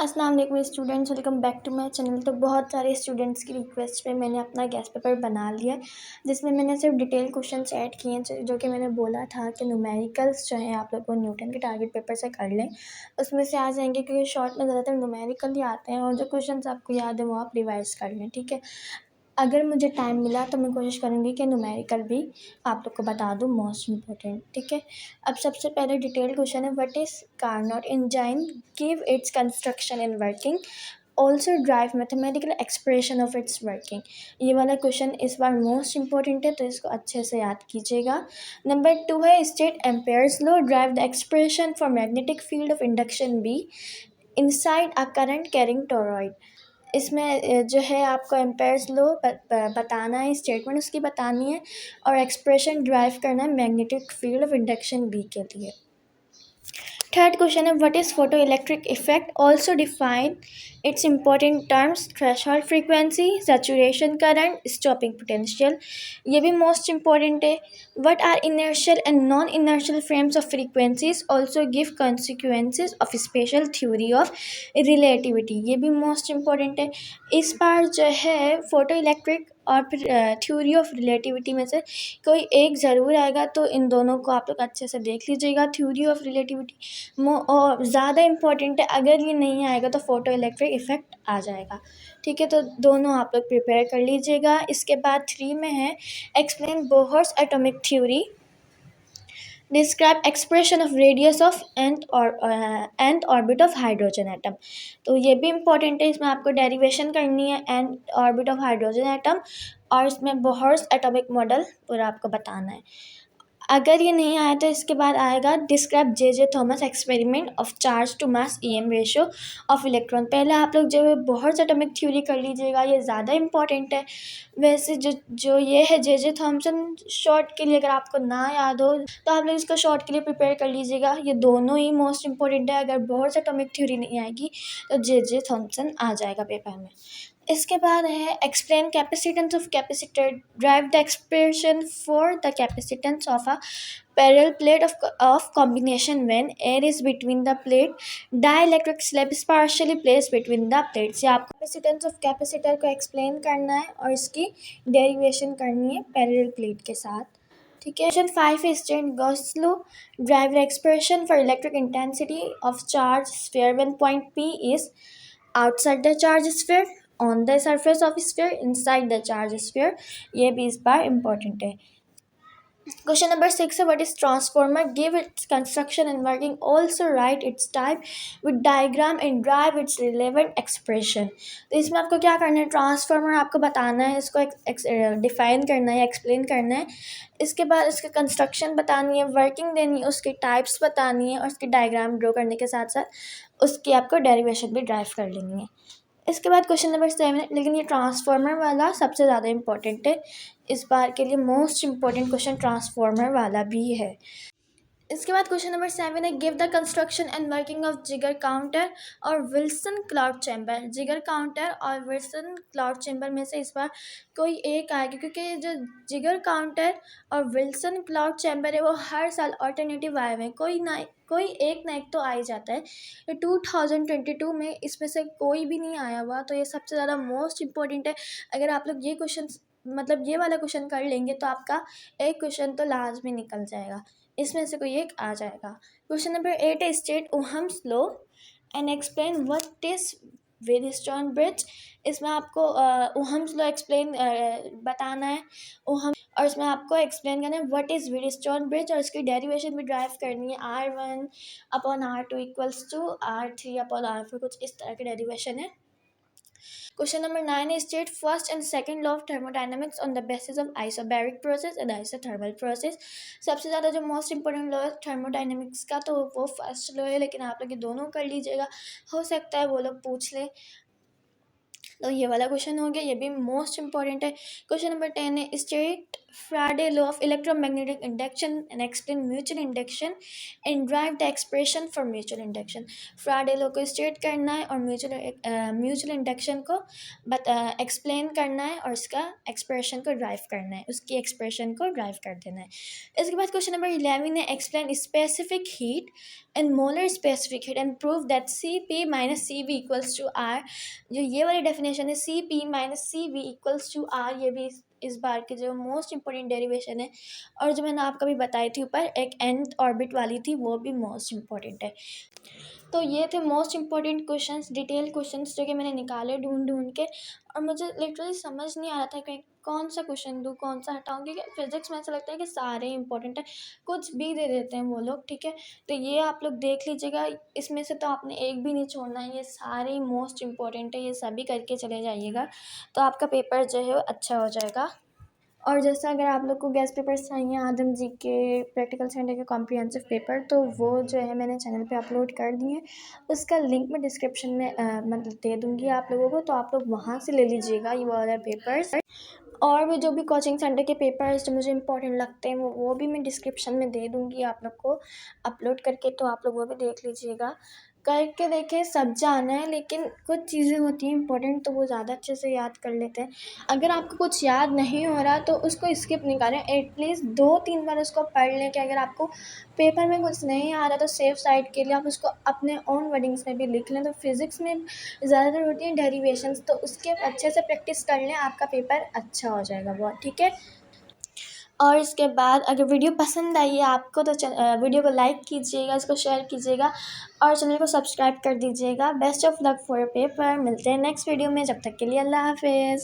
अस्सलाम वालेकुम students, welcome back to my channel. तो बहुत सारे स्टूडेंट्स की रिक्वेस्ट पे मैंने अपना गेस्ट पेपर बना लिया है, जिसमें मैंने सिर्फ डिटेल क्वेश्चंस ऐड किए हैं, जो कि मैंने बोला था कि न्यूमेरिकल्स जो हैं आप लोग को न्यूटन के टारगेट पेपर से कर लें। उसमें से आ जाएंगे क्योंकि शॉर्ट में ज़्यादातर न्यूमेरिकल ही आते हैं, और जो क्वेश्चंस आपको याद है वो आप रिवाइज कर लें, ठीक है। अगर मुझे टाइम मिला तो मैं कोशिश करूँगी कि न्यूमेरिकल भी आप लोग को बता दूँ, मोस्ट इम्पोर्टेंट, ठीक है। अब सबसे पहले डिटेल क्वेश्चन है, what is Carnot enzyme, give its construction in working, also drive mathematical expression of its working. ये वाला क्वेश्चन इस बार मोस्ट इंपॉर्टेंट है, तो इसको अच्छे से याद कीजिएगा। नंबर 2 है, state Ampere's law, drive the expression for magnetic field of induction be inside a current carrying toroid. इसमें जो है आपको एम्पेयर्स लो बताना है, स्टेटमेंट उसकी बतानी है, और एक्सप्रेशन ड्राइव करना है magnetic field of induction B के लिए। थर्ड क्वेश्चन है, what is photo electric effect, also define its important terms, threshold frequency, saturation current, stopping potential. ये भी मोस्ट इंपॉर्टेंट है। What are inertial and non inertial frames of frequencies, also give consequences of special theory of relativity. ये भी most important है। इस बार जो है photo electric और फिर थ्योरी ऑफ रिलेटिविटी में से कोई एक ज़रूर आएगा, तो इन दोनों को आप लोग अच्छे से देख लीजिएगा। थ्योरी ऑफ रिलेटिविटी और ज़्यादा इम्पॉर्टेंट है, अगर ये नहीं आएगा तो फोटो इलेक्ट्रिक इफेक्ट आ जाएगा, ठीक है। तो दोनों आप लोग प्रिपेयर कर लीजिएगा। इसके बाद 3 में है, explain Bohr's atomic theory, describe expression of radius of nth orbit of hydrogen atom. तो ये भी इंपॉर्टेंट है, इसमें आपको डेरिवेशन करनी है nth orbit of hydrogen atom, और इसमें बोहर्स एटॉमिक मॉडल पूरा आपको बताना है। अगर ये नहीं आया तो इसके बाद आएगा, describe J Thomson experiment of charge to mass EM ratio of electron. पहले आप लोग जो बोहर्स एटॉमिक थ्योरी कर लीजिएगा, ये ज़्यादा इंपॉर्टेंट है। वैसे जो ये है जे थॉमसन, शॉर्ट के लिए अगर आपको ना याद हो तो आप लोग इसको शॉर्ट के लिए प्रिपेयर कर लीजिएगा। ये दोनों ही मोस्ट इंपॉर्टेंट है। अगर बोहर्स एटॉमिक थ्योरी नहीं आएगी तो जे थॉमसन आ जाएगा पेपर में। इसके बाद है, explain capacitance of capacitor, drive the expression for the capacitance of a parallel plate of combination when air is between the plate, dielectric slab is partially placed between the plates। ये आपको capacitance of capacitor को explain करना है और इसकी derivation करनी है parallel plate के साथ, ठीक है। Question 5 is stand Gauss law, drive the expression for electric intensity of charge sphere when point P is outside the charge sphere, on the surface of sphere, inside the charge sphere। ये भी इस बार important है। Question number 6 है, what is transformer, give its construction and working, also right it's type with diagram and drive it's relevant expression. तो इसमें आपको क्या करना है, ट्रांसफॉर्मर आपको बताना है, इसको डिफाइन करना है, एक्सप्लेन करना है। इसके बाद इसके कंस्ट्रक्शन बतानी है, वर्किंग देनी है, उसकी टाइप्स बतानी है, और उसकी डायग्राम ड्रॉ करने के साथ साथ उसकी आपको डेरिवेशन भी ड्राइव कर लेनी है। इसके बाद क्वेश्चन नंबर 7 है, लेकिन ये ट्रांसफॉर्मर वाला सबसे ज़्यादा इम्पोर्टेंट है। इस बार के लिए मोस्ट इम्पोर्टेंट क्वेश्चन ट्रांसफॉर्मर वाला भी है। इसके बाद क्वेश्चन नंबर 7 है, give the construction and working of जिगर काउंटर और विल्सन क्लाउड चैम्बर। जिगर काउंटर और विल्सन क्लाउड चैम्बर में से इस बार कोई एक आएगा, क्योंकि जो जिगर काउंटर और विल्सन क्लाउड चैम्बर है वो हर साल ऑल्टरनेटिव आए हुए हैं, कोई एक ना एक तो आ ही जाता है। ये 2022 में इसमें से कोई भी नहीं आया हुआ, तो ये सबसे ज़्यादा मोस्ट इम्पॉर्टेंट है। अगर आप लोग ये क्वेश्चन मतलब ये वाला क्वेश्चन कर लेंगे तो आपका एक क्वेश्चन तो लाजमी निकल जाएगा, इसमें से कोई एक आ जाएगा। क्वेश्चन नंबर 8 है, state Ohm's law and explain what is Wheatstone bridge. इसमें आपको ओहम्स लॉ एक्सप्लेन बताना है, ओहम, और इसमें आपको एक्सप्लेन करना है व्हाट इज व्हीटस्टोन ब्रिज, और इसकी डेरिवेशन भी ड्राइव करनी है। R1/R2 इक्वल्स टू R3/R4, कुछ इस तरह की डेरिवेशन है। Question number 9 is state first and second law of thermodynamics on the basis of isobaric process and isothermal process। सबसे ज़्यादा जो मोस्ट इंपॉर्टेंट लॉ है थर्मोडाइनमिक्स का, तो वो फर्स्ट लॉ है, लेकिन आप लोग ये दोनों कर लीजिएगा, हो सकता है वो लोग पूछ ले। तो ये वाला क्वेश्चन हो गया, ये भी मोस्ट इंपॉर्टेंट है। क्वेश्चन नंबर 10 है, state फ्राडे law of electromagnetic induction and explain mutual induction and drive the expression for mutual induction. फ्राडे law को स्टेट करना है और म्यूचुअल इंडक्शन को एक्सप्लेन करना है, और उसका एक्सप्रेशन को ड्राइव करना है, उसकी एक्सप्रेशन को ड्राइव कर देना है। इसके बाद क्वेश्चन नंबर 11 है, explain specific heat and molar specific heat and prove that C P minus C V equals to R. जो ये वाली डेफिनेशन है C P minus C V equals to R, ये भी इस बार की जो मोस्ट इंपॉर्टेंट डेरिवेशन है। और जो मैंने आपको भी बताई थी ऊपर एक nth ऑर्बिट वाली थी, वो भी मोस्ट इंपॉर्टेंट है। तो ये थे most important questions, detail questions जो कि मैंने निकाले ढूंढ ढूंढ के। और मुझे लिटरली समझ नहीं आ रहा था कि कौन सा क्वेश्चन दूँ, कौन सा हटाऊँ, क्योंकि फिजिक्स में ऐसा लगता है कि सारे इंपॉर्टेंट है, कुछ भी दे देते हैं वो लोग, ठीक है। तो ये आप लोग देख लीजिएगा, इसमें से तो आपने एक भी नहीं छोड़ना है, ये सारे मोस्ट इंपॉर्टेंट है, ये सभी करके चले जाइएगा, तो आपका पेपर जो है वो अच्छा हो जाएगा। और जैसे अगर आप लोग को गेस्ट पेपर्स चाहिए आदम जी के प्रैक्टिकल संडे के कॉम्प्रिहेंसिव पेपर, तो वो जो है मैंने चैनल पे अपलोड कर दिए हैं। उसका लिंक मैं डिस्क्रिप्शन में मतलब दे दूँगी आप लोगों को, तो आप लोग वहाँ से ले लीजिएगा ये वाला पेपर्स। और भी जो भी कोचिंग सेंटर के पेपर्स जो मुझे इंपॉर्टेंट लगते हैं वो भी मैं डिस्क्रिप्शन में दे दूँगी आप लोग को अपलोड करके, तो आप लोग वो भी देख लीजिएगा। करके देखें, सब जाना है, लेकिन कुछ चीज़ें होती हैं इंपॉर्टेंट, तो वो ज़्यादा अच्छे से याद कर लेते हैं। अगर आपको कुछ याद नहीं हो रहा तो उसको स्किप नहीं करें, एटलीस्ट 2-3 बार उसको पढ़ लें कि अगर आपको पेपर में कुछ नहीं आ रहा तो सेफ साइड के लिए आप उसको अपने ओन वर्डिंग्स में भी लिख लें। तो फिज़िक्स में ज़्यादातर होती हैं डेरिवेशंस, तो उसके अच्छे से प्रैक्टिस कर लें, आपका पेपर अच्छा हो जाएगा बहुत, ठीक है। और इसके बाद अगर वीडियो पसंद आई है आपको तो वीडियो को लाइक कीजिएगा, इसको शेयर कीजिएगा और चैनल को सब्सक्राइब कर दीजिएगा। Best of luck for your paper. मिलते हैं नेक्स्ट वीडियो में, जब तक के लिए अल्लाह हाफिज़।